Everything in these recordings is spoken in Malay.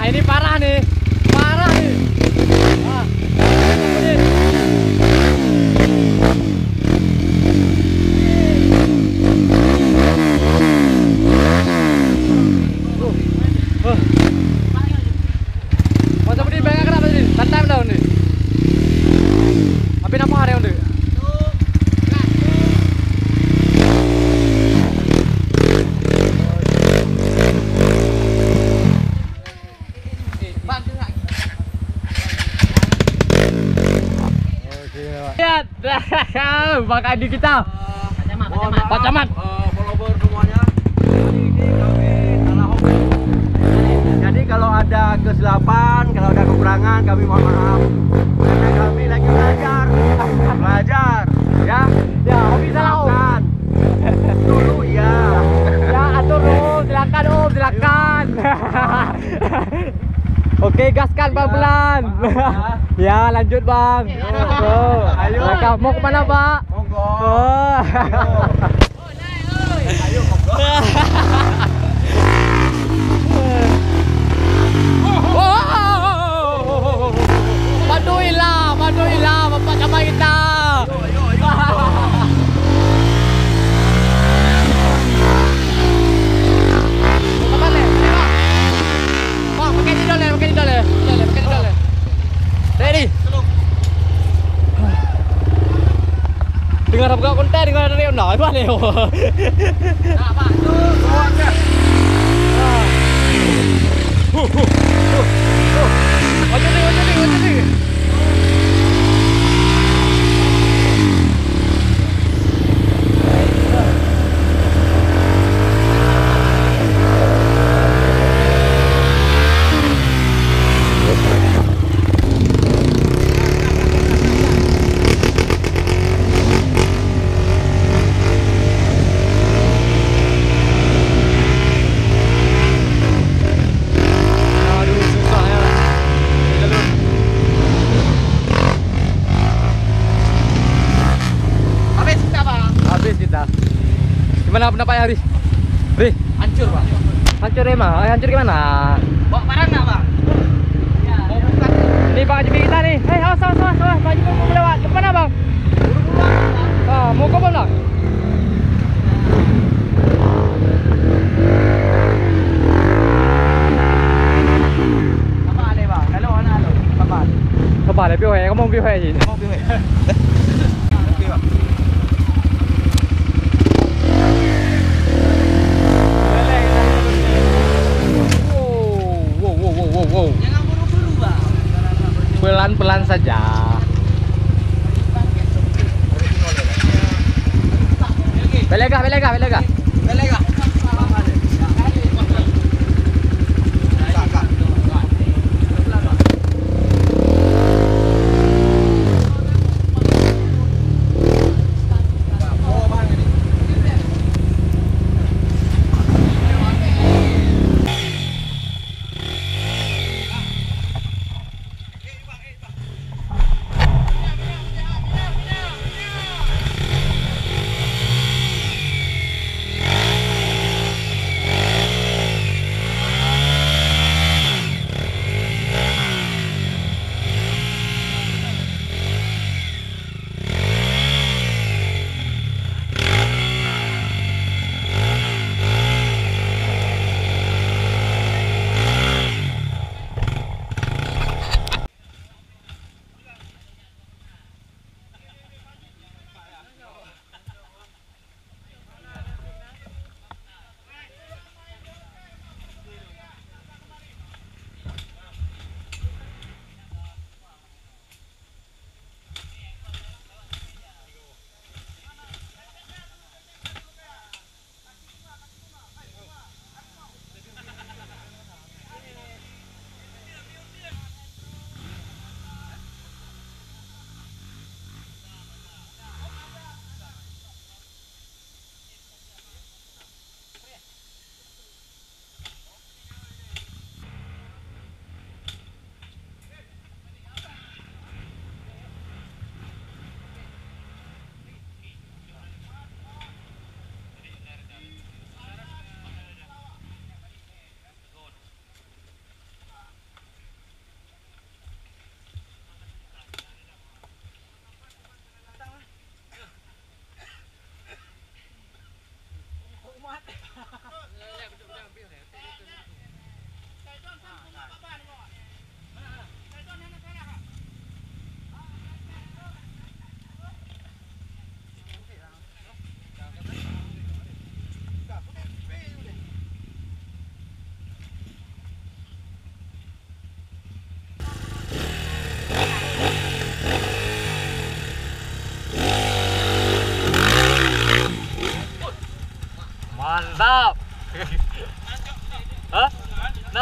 ini parah nih. Parah nih. Wah. Masa budi banyak kenapa sih? Santai down nih. Tapi apa hari udah? Lihat, Bang Adi kita. Pak Camat. Follower semuanya. Jadi kalau ada kesilapan, kalau ada kekurangan, kami mohon maaf. Karena kami lagi belajar, ya. Ya, hobi salah Om. Dulu ya. Ya, atur Om, silakan Om, silakan. Oke, gaskan pelan-pelan. Ya, lanjut Bang. Ayo. Mau kemana Pak? Monggo. Oh. Ayo monggo. Bantuilah Bapak Camat kita. Ayo. Kapan le? Bang, pakai didol le. Ready? Dengar apa konten dengar dari onda apa nih? Nah, Pak, tuh semuanya. Wajib nih. Gimana pendapatnya Haris? Hancur, Pak. Hancur emang? Hancur gimana? Bawa barang nggak, Bang? Mau buka. Ini Bang Haji kita nih. Awas. Bang Haji mau lewat. Ke mana Bang? Mau ke mana? Apa ada, Bang? Kalau mana ada? Apa? Apa ada piu kamu mau piu sih? Mau piu. Oke, Bang. Wow. Jangan buru-buru, Bang. Pelan-pelan saja. Belega.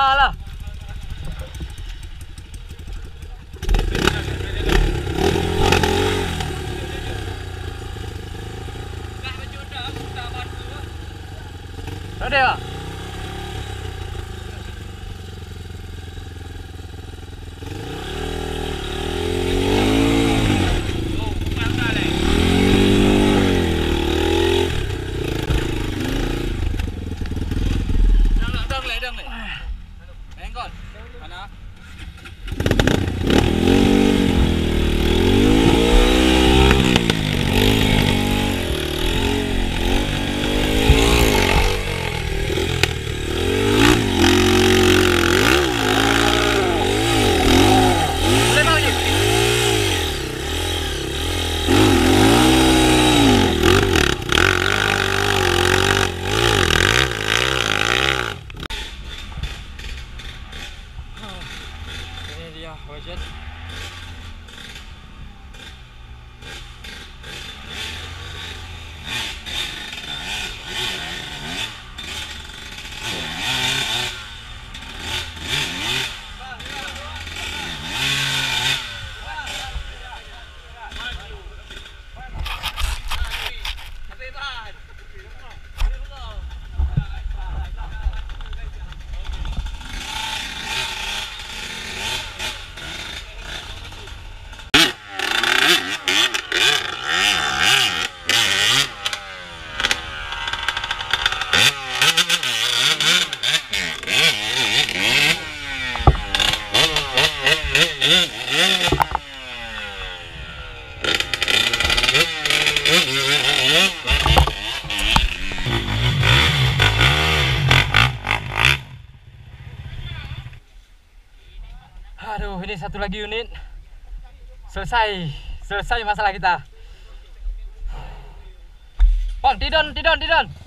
Alah. Ada tak? Wajan. Aduh, ini satu lagi unit. Selesai masalah kita. Bang, tidon. Tidon.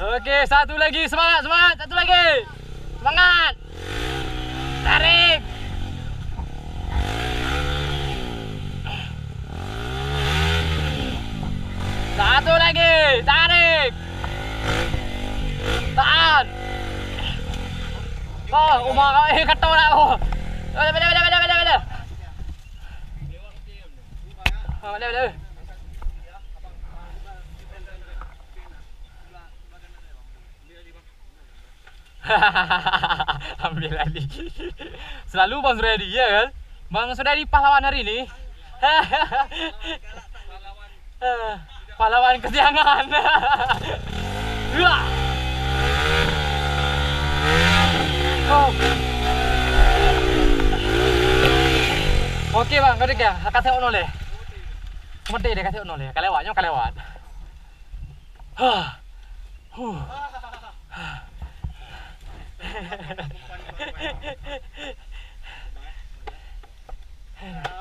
Oke, satu lagi, semangat, satu lagi. Semangat. Tarik. Satu lagi, tarik. Tahan. Oh, umah kau kata nak oh. Bela. Oh, bela. Ambil lagi. Selalu Bang Suredi, ya kan? Bang Suredi pahlawan hari ini. Pahlawan kesiangan. Oke Bang, kau ya, kasih ono le. Mesti dia kasih ono le. Kalewatnya kalewat.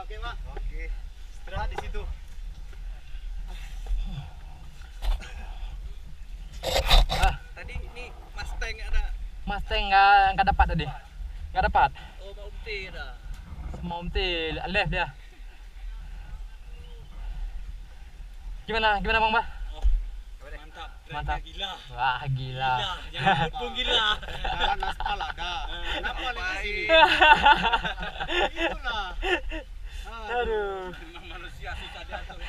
Oke Bang. Oke. Istirahat di situ. Tadi ini Mustang ada. Mustang enggak dapat tadi. Enggak dapat. Oh, mau umti dah. Semua umti left dia. Gimana Bang Bah? Mantap. Gila. Wah, gila. Jangan pun gila. Jalan aspal ada. Kenapa lagi sini? Itulah. Aduh. Memang manusia susah diatur.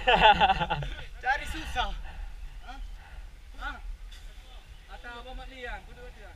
Cari susah. Hah? Ada apa Mak Liang? Kudu dia.